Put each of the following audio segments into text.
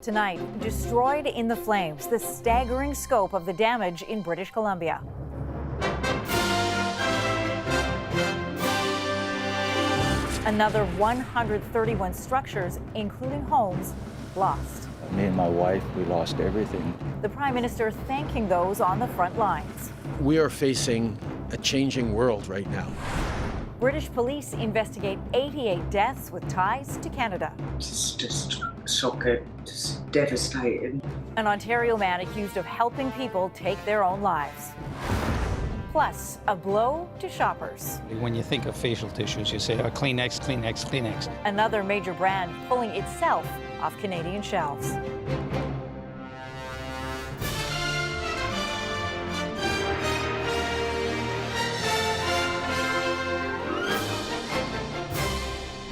Tonight, destroyed in the flames, the staggering scope of the damage in British Columbia. Another 131 structures, including homes, lost. Me and my wife, we lost everything. The Prime Minister thanking those on the front lines. We are facing a changing world right now. British police investigate 88 deaths with ties to Canada. It's just shocking, just devastating. An Ontario man accused of helping people take their own lives. Plus, a blow to shoppers. When you think of facial tissues, you say, Kleenex, Kleenex, Kleenex. Another major brand pulling itself off Canadian shelves.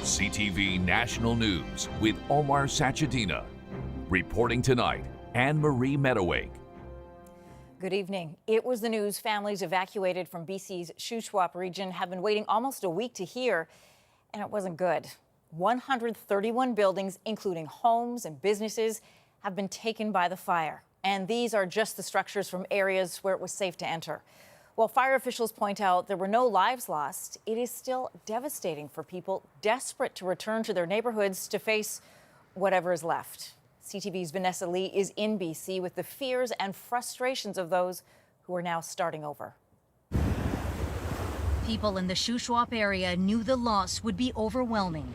CTV National News with Omar Sachedina. Reporting tonight, Anne-Marie Meadowake. Good evening. It was the news families evacuated from BC's Shuswap region have been waiting almost a week to hear, and it wasn't good. 131 buildings, including homes and businesses, have been taken by the fire. And these are just the structures from areas where it was safe to enter. While fire officials point out there were no lives lost, it is still devastating for people desperate to return to their neighborhoods to face whatever is left. CTV's Vanessa Lee is in BC with the fears and frustrations of those who are now starting over. People in the Shuswap area knew the loss would be overwhelming.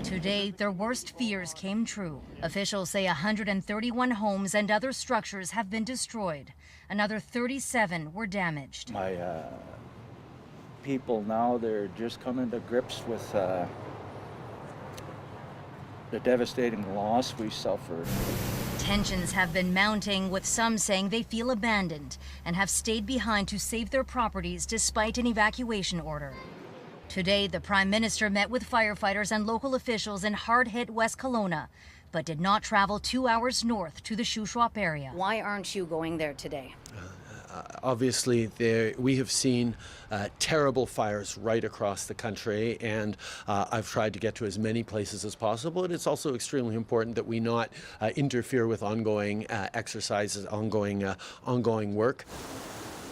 Today, their worst fears came true. Officials say 131 homes and other structures have been destroyed. Another 37 were damaged. My people now, they're just coming to grips with the devastating loss we suffered. Tensions have been mounting, with some saying they feel abandoned and have stayed behind to save their properties despite an evacuation order. Today, the Prime Minister met with firefighters and local officials in hard-hit West Kelowna, but did not travel 2 hours north to the Shuswap area. Why aren't you going there today? Obviously, we have seen terrible fires right across the country, and I've tried to get to as many places as possible. And it's also extremely important that we not interfere with ongoing exercises, ongoing work.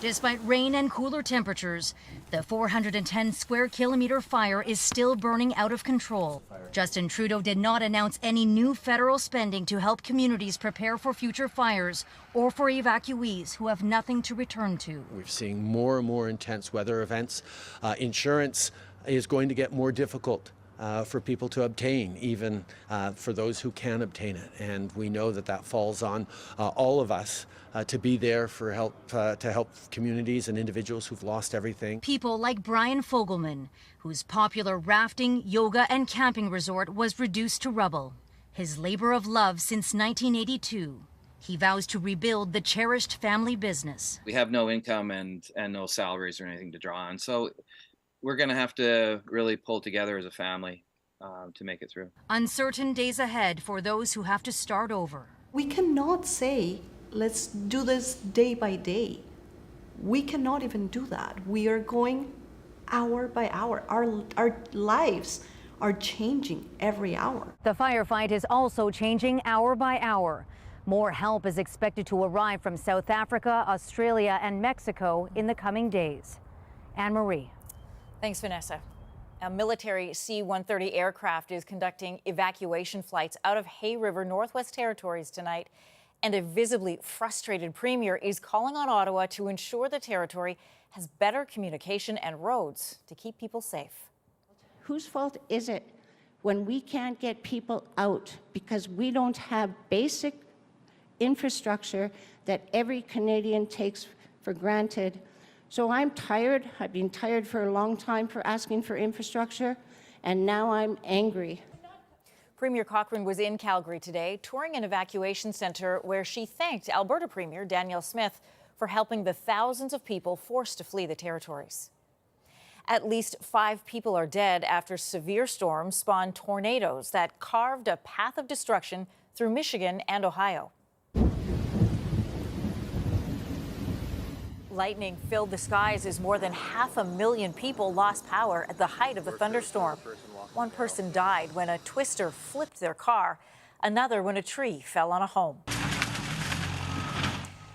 Despite rain and cooler temperatures, the 410 square kilometer fire is still burning out of control. Justin Trudeau did not announce any new federal spending to help communities prepare for future fires or for evacuees who have nothing to return to. We're seeing more and more intense weather events. Insurance is going to get more difficult for people to obtain, even for those who can obtain it. And we know that that falls on all of us to be there for help, to help communities and individuals who've lost everything. People like Brian Fogelman, whose popular rafting, yoga, and camping resort was reduced to rubble. His labor of love since 1982. He vows to rebuild the cherished family business. We have no income and no salaries or anything to draw on. So we're going to have to really pull together as a family to make it through. Uncertain days ahead for those who have to start over. We cannot say, let's do this day by day. We cannot even do that. We are going hour by hour. Our lives are changing every hour. The firefight is also changing hour by hour. More help is expected to arrive from South Africa, Australia, and Mexico in the coming days. Anne-Marie. Thanks, Vanessa. A military C-130 aircraft is conducting evacuation flights out of Hay River, Northwest Territories tonight. And a visibly frustrated premier is calling on Ottawa to ensure the territory has better communication and roads to keep people safe. Whose fault is it when we can't get people out because we don't have basic infrastructure that every Canadian takes for granted? So I'm tired. I've been tired for a long time for asking for infrastructure, and now I'm angry. Premier Cochrane was in Calgary today, touring an evacuation centre where she thanked Alberta Premier Danielle Smith for helping the thousands of people forced to flee the territories. At least 5 people are dead after severe storms spawned tornadoes that carved a path of destruction through Michigan and Ohio. Lightning filled the skies as more than 500,000 people lost power at the height of the thunderstorm. One person died when a twister flipped their car. Another when a tree fell on a home.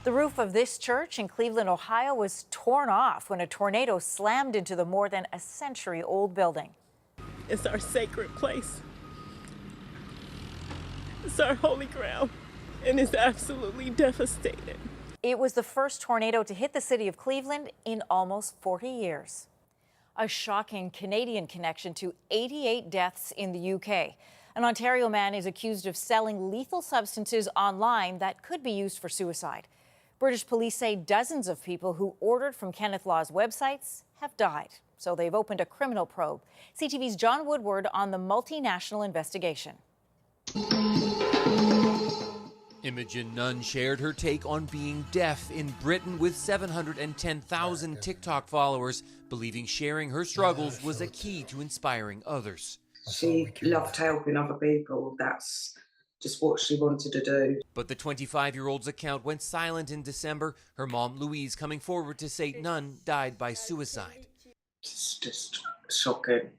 The roof of this church in Cleveland, Ohio was torn off when a tornado slammed into the more than a century-old building. It's our sacred place. It's our holy ground, and it's absolutely devastated. It was the first tornado to hit the city of Cleveland in almost 40 years. A shocking Canadian connection to 88 deaths in the UK. An Ontario man is accused of selling lethal substances online that could be used for suicide. British police say dozens of people who ordered from Kenneth Law's websites have died, so they've opened a criminal probe. CTV's John Woodward on the multinational investigation. Imogen Nunn shared her take on being deaf in Britain with 710,000 TikTok followers, believing sharing her struggles was a key to inspiring others. She loved helping other people. That's just what she wanted to do. But the 25-year-old's account went silent in December, her mom Louise coming forward to say Nunn died by suicide. It's just shocking,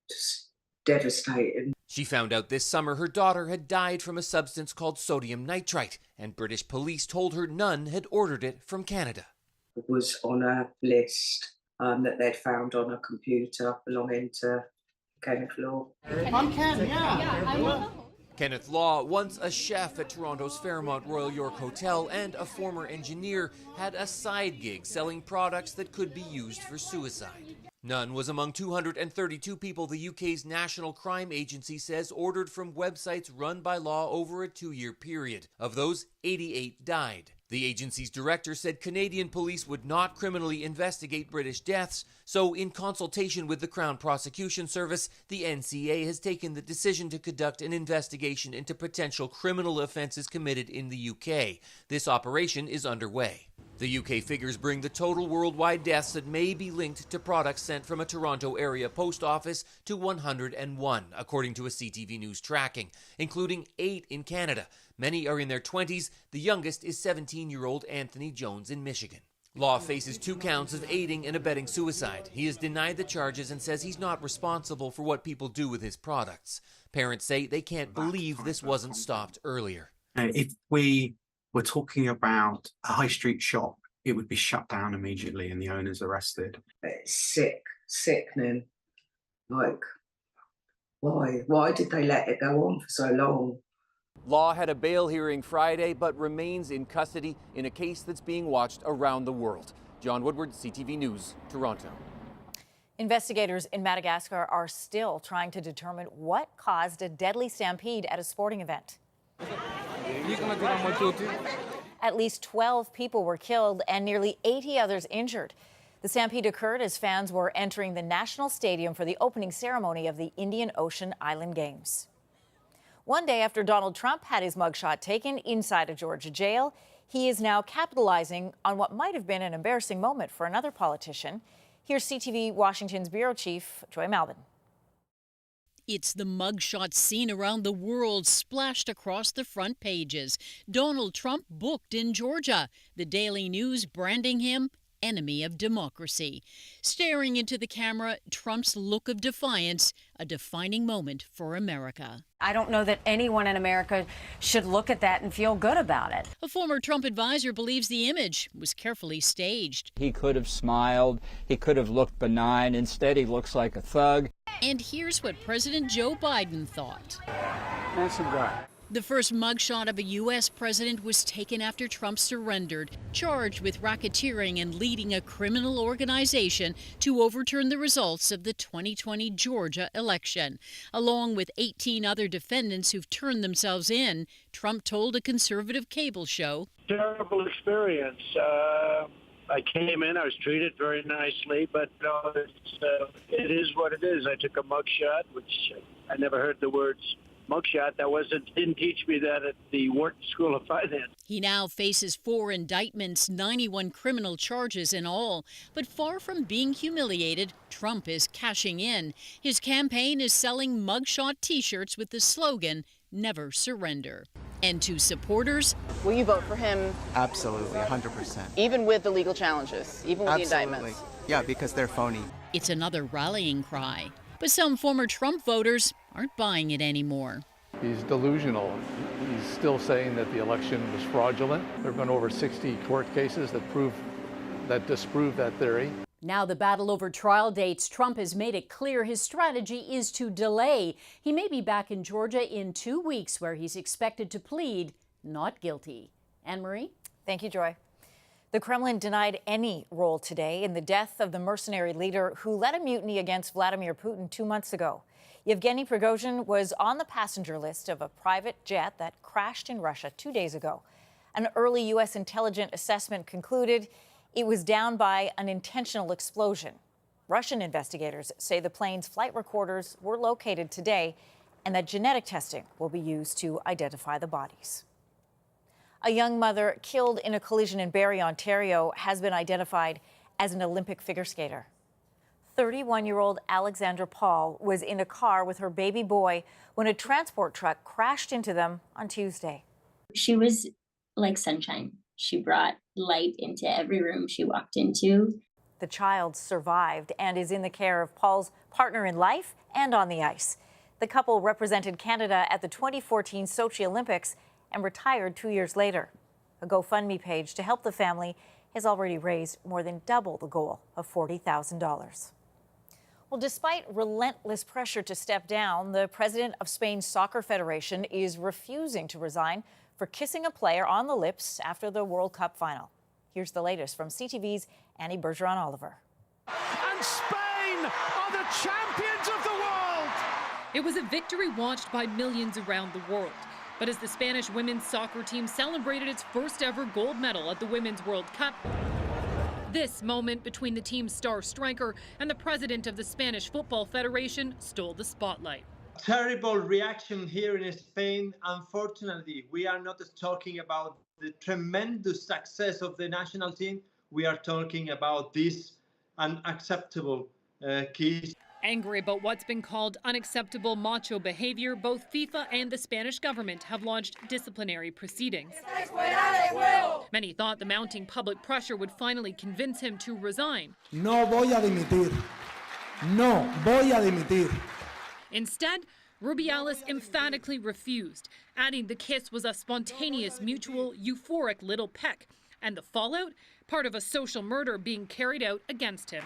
just devastating. She found out this summer her daughter had died from a substance called sodium nitrite, and British police told her Nunn had ordered it from Canada. It was on a list that they'd found on a computer belonging to Kenneth Law. I'm Ken, yeah. Kenneth Law, once a chef at Toronto's Fairmont Royal York Hotel and a former engineer, had a side gig selling products that could be used for suicide. Nunn was among 232 people the UK's National Crime Agency says ordered from websites run by Law over a 2-year period. Of those, 88 died. The agency's director said Canadian police would not criminally investigate British deaths, so in consultation with the Crown Prosecution Service, the NCA has taken the decision to conduct an investigation into potential criminal offences committed in the UK. This operation is underway. The UK figures bring the total worldwide deaths that may be linked to products sent from a Toronto area post office to 101, according to a CTV News tracking, including 8 in Canada. Many are in their 20s. The youngest is 17-year-old Anthony Jones in Michigan. Law faces 2 counts of aiding and abetting suicide. He has denied the charges and says he's not responsible for what people do with his products. Parents say they can't believe this wasn't stopped earlier. If we were talking about a high street shop, it would be shut down immediately and the owners arrested. It's sickening. Like, why? Why did they let it go on for so long? Law had a bail hearing Friday, but remains in custody in a case that's being watched around the world. John Woodward, CTV News, Toronto. Investigators in Madagascar are still trying to determine what caused a deadly stampede at a sporting event. At least 12 people were killed and nearly 80 others injured. The stampede occurred as fans were entering the National Stadium for the opening ceremony of the Indian Ocean Island Games. One day after Donald Trump had his mugshot taken inside a Georgia jail, he is now capitalizing on what might have been an embarrassing moment for another politician. Here's CTV Washington's bureau chief, Joy Malvin. It's the mugshot seen around the world, splashed across the front pages. Donald Trump booked in Georgia. The Daily News branding him enemy of democracy. Staring into the camera, Trump's look of defiance, a defining moment for America. I don't know that anyone in America should look at that and feel good about it. A former Trump advisor believes the image was carefully staged. He could have smiled. He could have looked benign. Instead, he looks like a thug. And here's what President Joe Biden thought. Handsome guy. The first mugshot of a U.S. president was taken after Trump surrendered, charged with racketeering and leading a criminal organization to overturn the results of the 2020 Georgia election. Along with 18 other defendants who've turned themselves in, Trump told a conservative cable show. Terrible experience. I came in, I was treated very nicely, but it is what it is. I took a mugshot, which I never heard the words mugshot. Didn't teach me that at the Wharton School of Finance. He now faces 4 indictments, 91 criminal charges in all. But far from being humiliated, Trump is cashing in. His campaign is selling mugshot T-shirts with the slogan, "Never surrender." And to supporters, will you vote for him? Absolutely, 100%. Even with the legal challenges, even with Absolutely. the indictments? Yeah, because they're phony. It's another rallying cry. But some former Trump voters aren't buying it anymore. He's delusional. He's still saying that the election was fraudulent. There have been over 60 court cases that disprove that theory. Now the battle over trial dates. Trump has made it clear his strategy is to delay. He may be back in Georgia in 2 weeks, where he's expected to plead not guilty. Anne-Marie? Thank you, Joy. The Kremlin denied any role today in the death of the mercenary leader who led a mutiny against Vladimir Putin 2 months ago. Yevgeny Prigozhin was on the passenger list of a private jet that crashed in Russia 2 days ago. An early U.S. intelligence assessment concluded it was down by an intentional explosion. Russian investigators say the plane's flight recorders were located today and that genetic testing will be used to identify the bodies. A young mother killed in a collision in Barrie, Ontario, has been identified as an Olympic figure skater. 31-year-old Alexandra Paul was in a car with her baby boy when a transport truck crashed into them on Tuesday. She was like sunshine. She brought light into every room she walked into. The child survived and is in the care of Paul's partner in life and on the ice. The couple represented Canada at the 2014 Sochi Olympics and retired 2 years later. A GoFundMe page to help the family has already raised more than double the goal of $40,000. Well, despite relentless pressure to step down, the president of Spain's Soccer Federation is refusing to resign for kissing a player on the lips after the World Cup final. Here's the latest from CTV's Annie Bergeron-Oliver. And Spain are the champions of the world! It was a victory watched by millions around the world. But as the Spanish women's soccer team celebrated its first ever gold medal at the Women's World Cup, this moment between the team's star striker and the president of the Spanish Football Federation stole the spotlight. Terrible reaction here in Spain. Unfortunately, we are not talking about the tremendous success of the national team. We are talking about this unacceptable kiss. Angry about what's been called unacceptable macho behavior, both FIFA and the Spanish government have launched disciplinary proceedings. Many thought the mounting public pressure would finally convince him to resign. No voy a dimitir. No voy a dimitir. Instead, Rubiales emphatically refused, adding the kiss was a spontaneous, mutual, euphoric little peck, and the fallout, part of a social murder being carried out against him.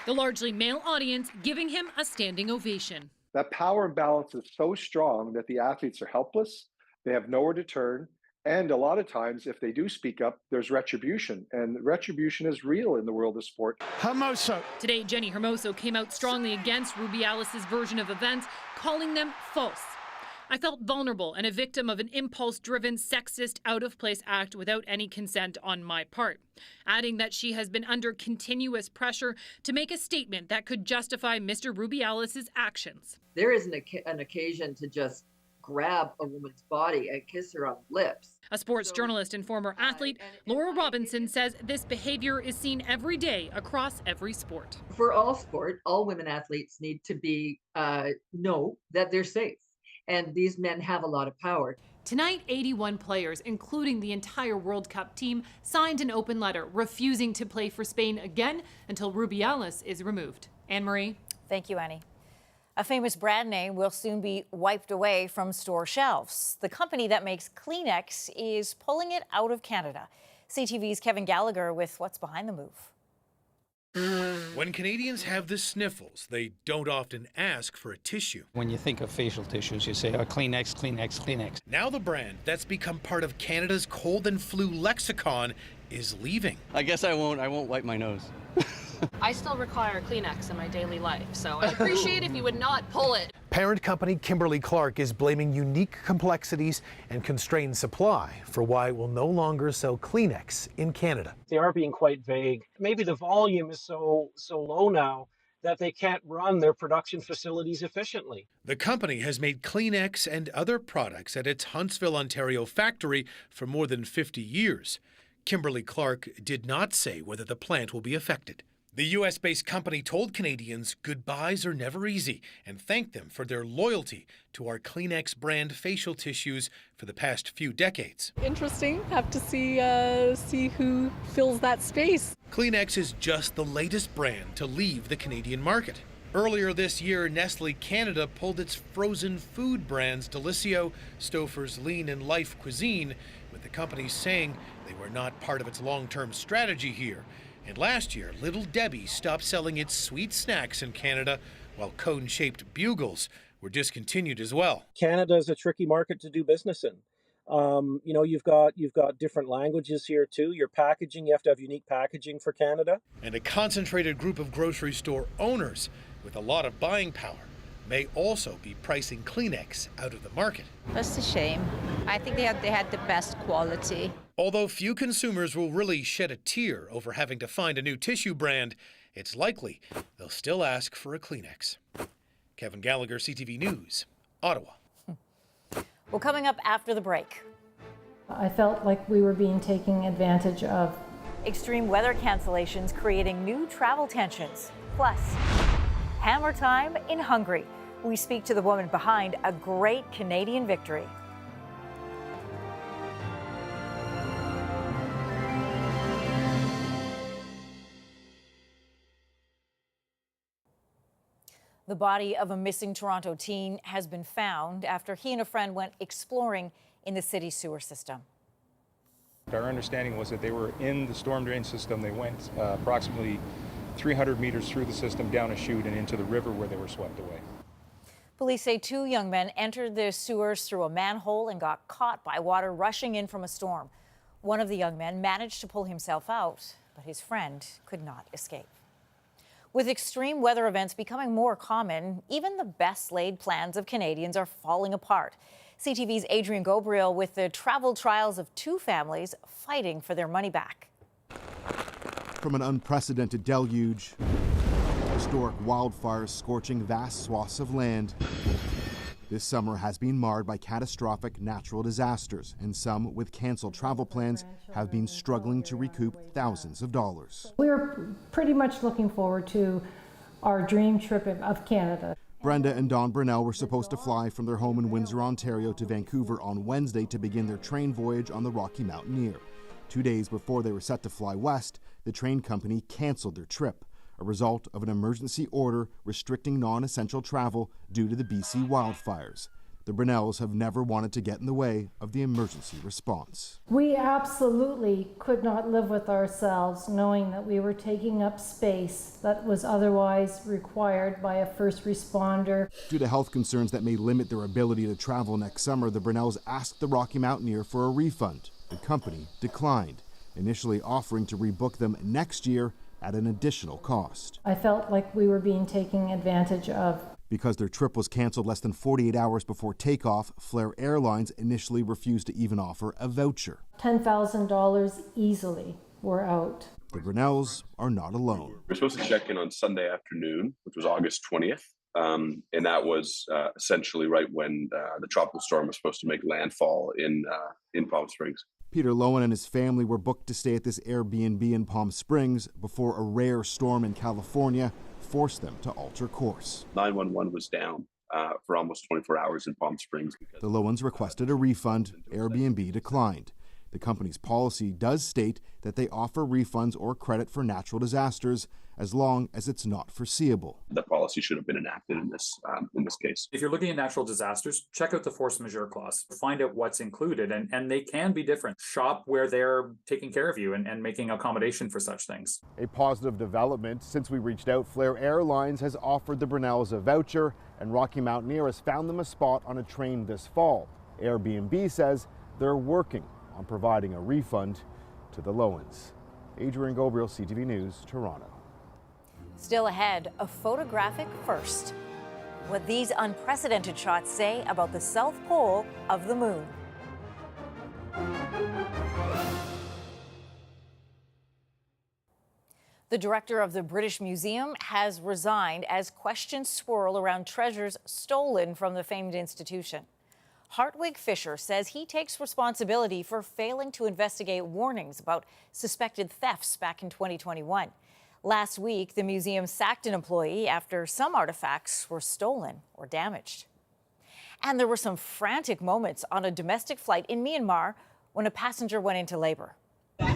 The largely male audience giving him a standing ovation. That power imbalance is so strong that the athletes are helpless, they have nowhere to turn, and a lot of times, if they do speak up, there's retribution, and retribution is real in the world of sport. Hermoso. Today, Jenny Hermoso came out strongly against Rubiales' version of events, calling them false. I felt vulnerable and a victim of an impulse-driven, sexist, out-of-place act without any consent on my part, adding that she has been under continuous pressure to make a statement that could justify Mr. Rubiales' actions. There isn't an occasion to just grab a woman's body and kiss her on the lips. A sports journalist and former athlete, Laura Robinson, says this behavior is seen every day across every sport. For all sport, all women athletes need to be know that they're safe. And these men have a lot of power. Tonight, 81 players, including the entire World Cup team, signed an open letter refusing to play for Spain again until Rubiales is removed. Anne-Marie? Thank you, Annie. A famous brand name will soon be wiped away from store shelves. The company that makes Kleenex is pulling it out of Canada. CTV's Kevin Gallagher with what's behind the move. When Canadians have the sniffles, they don't often ask for a tissue. When you think of facial tissues, you say, Kleenex, Kleenex, Kleenex. Now the brand that's become part of Canada's cold and flu lexicon is leaving. I guess I won't wipe my nose. I still require Kleenex in my daily life, so I'd appreciate if you would not pull it. Parent company Kimberly-Clark is blaming unique complexities and constrained supply for why it will no longer sell Kleenex in Canada. They are being quite vague. Maybe the volume is so low now that they can't run their production facilities efficiently. The company has made Kleenex and other products at its Huntsville, Ontario factory for more than 50 years. Kimberly-Clark did not say whether the plant will be affected. The U.S.-based company told Canadians goodbyes are never easy and thanked them for their loyalty to our Kleenex brand facial tissues for the past few decades. Interesting. Have to see who fills that space. Kleenex is just the latest brand to leave the Canadian market. Earlier this year, Nestle Canada pulled its frozen food brands Delissio, Stouffer's Lean and Life Cuisine, with the company saying they were not part of its long-term strategy here. And last year, Little Debbie stopped selling its sweet snacks in Canada, while cone-shaped bugles were discontinued as well. Canada is a tricky market to do business in. You've got different languages here too. Your packaging, you have to have unique packaging for Canada. And a concentrated group of grocery store owners with a lot of buying power may also be pricing Kleenex out of the market. That's a shame. I think they had the best quality. Although few consumers will really shed a tear over having to find a new tissue brand, it's likely they'll still ask for a Kleenex. Kevin Gallagher, CTV News, Ottawa. Well, coming up after the break. I felt like we were being taken advantage of. Extreme weather cancellations creating new travel tensions. Plus, hammer time in Hungary. We speak to the woman behind a great Canadian victory. The body of a missing Toronto teen has been found after he and a friend went exploring in the city's sewer system. Our understanding was that they were in the storm drain system. They went approximately 300 meters through the system, down a chute, and into the river where they were swept away. Police say 2 young men entered the sewers through a manhole and got caught by water rushing in from a storm. One of the young men managed to pull himself out, but his friend could not escape. With extreme weather events becoming more common, even the best laid plans of Canadians are falling apart. CTV's Adrian Gobriel with the travel trials of 2 families fighting for their money back. From an unprecedented deluge, historic wildfires scorching vast swaths of land, this summer has been marred by catastrophic natural disasters, and some with canceled travel plans have been struggling to recoup thousands of dollars. We're pretty much looking forward to our dream trip of Canada. Brenda and Don Brunel were supposed to fly from their home in Windsor, Ontario to Vancouver on Wednesday to begin their train voyage on the Rocky Mountaineer. 2 days before they were set to fly west, the train company canceled their trip, a result of an emergency order restricting non-essential travel due to the BC wildfires. The Brunels have never wanted to get in the way of the emergency response. We absolutely could not live with ourselves knowing that we were taking up space that was otherwise required by a first responder. Due to health concerns that may limit their ability to travel next summer, the Brunels asked the Rocky Mountaineer for a refund. The company declined, initially offering to rebook them next year at an additional cost. I felt like we were being taken advantage of. Because their trip was canceled less than 48 hours before takeoff, Flair Airlines initially refused to even offer a voucher. $10,000 easily were out. The Brunels are not alone. We were supposed to check in on Sunday afternoon, which was August 20th. And that was essentially right when the tropical storm was supposed to make landfall in Palm Springs. Peter Lowen and his family were booked to stay at this Airbnb in Palm Springs before a rare storm in California forced them to alter course. 911 was down for almost 24 hours in Palm Springs. The Lowens requested a refund. Airbnb declined. The company's policy does state that they offer refunds or credit for natural disasters as long as it's not foreseeable. The policy should have been enacted in this case. If you're looking at natural disasters, check out the force majeure clause. Find out what's included, and they can be different. Shop where they're taking care of you and making accommodation for such things. A positive development. Since we reached out, Flair Airlines has offered the Brunels a voucher, and Rocky Mountaineer has found them a spot on a train this fall. Airbnb says they're working on providing a refund to the Lowens. Adrian Gobriel, CTV News, Toronto. Still ahead, a photographic first. What these unprecedented shots say about the South Pole of the moon. The director of the British Museum has resigned as questions swirl around treasures stolen from the famed institution. Hartwig Fisher says he takes responsibility for failing to investigate warnings about suspected thefts back in 2021. Last week, the museum sacked an employee after some artifacts were stolen or damaged. And there were some frantic moments on a domestic flight in Myanmar when a passenger went into labor. It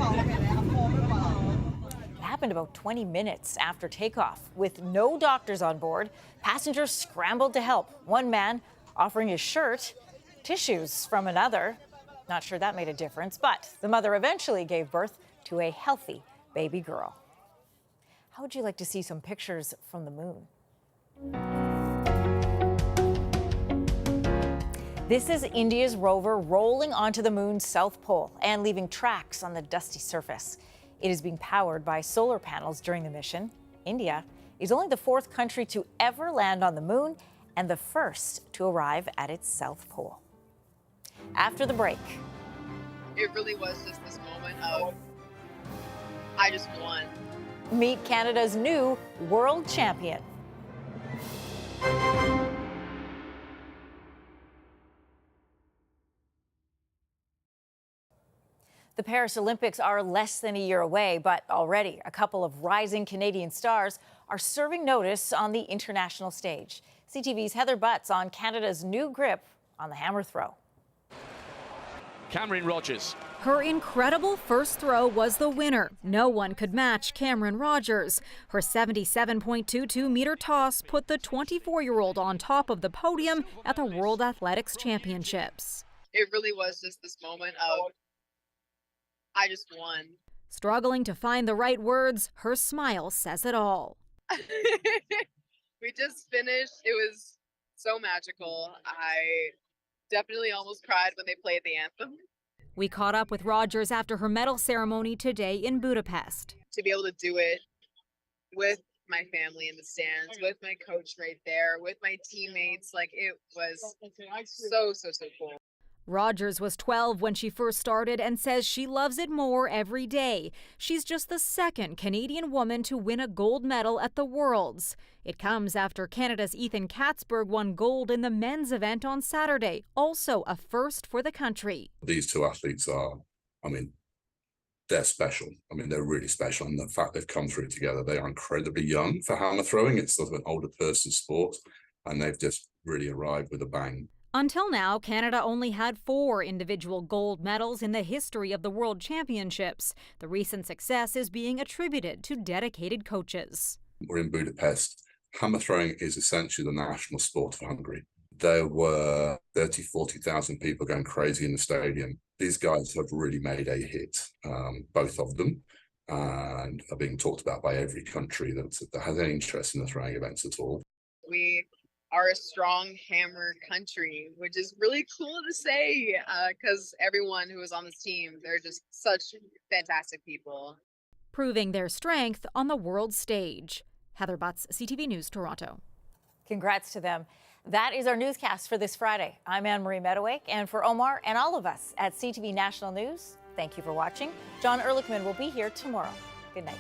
happened about 20 minutes after takeoff. With no doctors on board, passengers scrambled to help. One man offering his shirt, tissues from another. Not sure that made a difference, but the mother eventually gave birth to a healthy baby girl. How would you like to see some pictures from the moon? This is India's rover rolling onto the moon's south pole and leaving tracks on the dusty surface. It is being powered by solar panels during the mission. India is only the 4th country to ever land on the moon and the first to arrive at its south pole. After the break. It really was just this moment of, I just won. Meet Canada's new world champion. The Paris Olympics are less than a year away, but already a couple of rising Canadian stars are serving notice on the international stage. CTV's Heather Butts on Canada's new grip on the hammer throw. Cameron Rogers. Her incredible first throw was the winner. No one could match Cameron Rogers. Her 77.22-meter toss put the 24-year-old on top of the podium at the World Athletics Championships. It really was just this moment of, I just won. Struggling to find the right words, her smile says it all. We just finished. It was so magical. I definitely almost cried when they played the anthem. We caught up with Rogers after her medal ceremony today in Budapest. To be able to do it with my family in the stands, with my coach right there, with my teammates, like it was so cool. Rogers was 12 when she first started and says she loves it more every day. She's just the 2nd Canadian woman to win a gold medal at the Worlds. It comes after Canada's Ethan Katzberg won gold in the men's event on Saturday, also a first for the country. These two athletes are, they're special. They're really special. And the fact they've come through together, they are incredibly young for hammer throwing. It's sort of an older person's sport, and they've just really arrived with a bang. Until now, Canada only had 4 individual gold medals in the history of the World Championships. The recent success is being attributed to dedicated coaches. We're in Budapest. Hammer throwing is essentially the national sport of Hungary. There were 40,000 people going crazy in the stadium. These guys have really made a hit, both of them, and are being talked about by every country that has any interest in the throwing events at all. We are a strong hammer country, which is really cool to say because everyone who was on this team, they're just such fantastic people. Proving their strength on the world stage. Heather Butts, CTV News, Toronto. Congrats to them. That is our newscast for this Friday. I'm Anne-Marie Meadowake, and for Omar and all of us at CTV National News, thank you for watching. John Ehrlichman will be here tomorrow. Good night.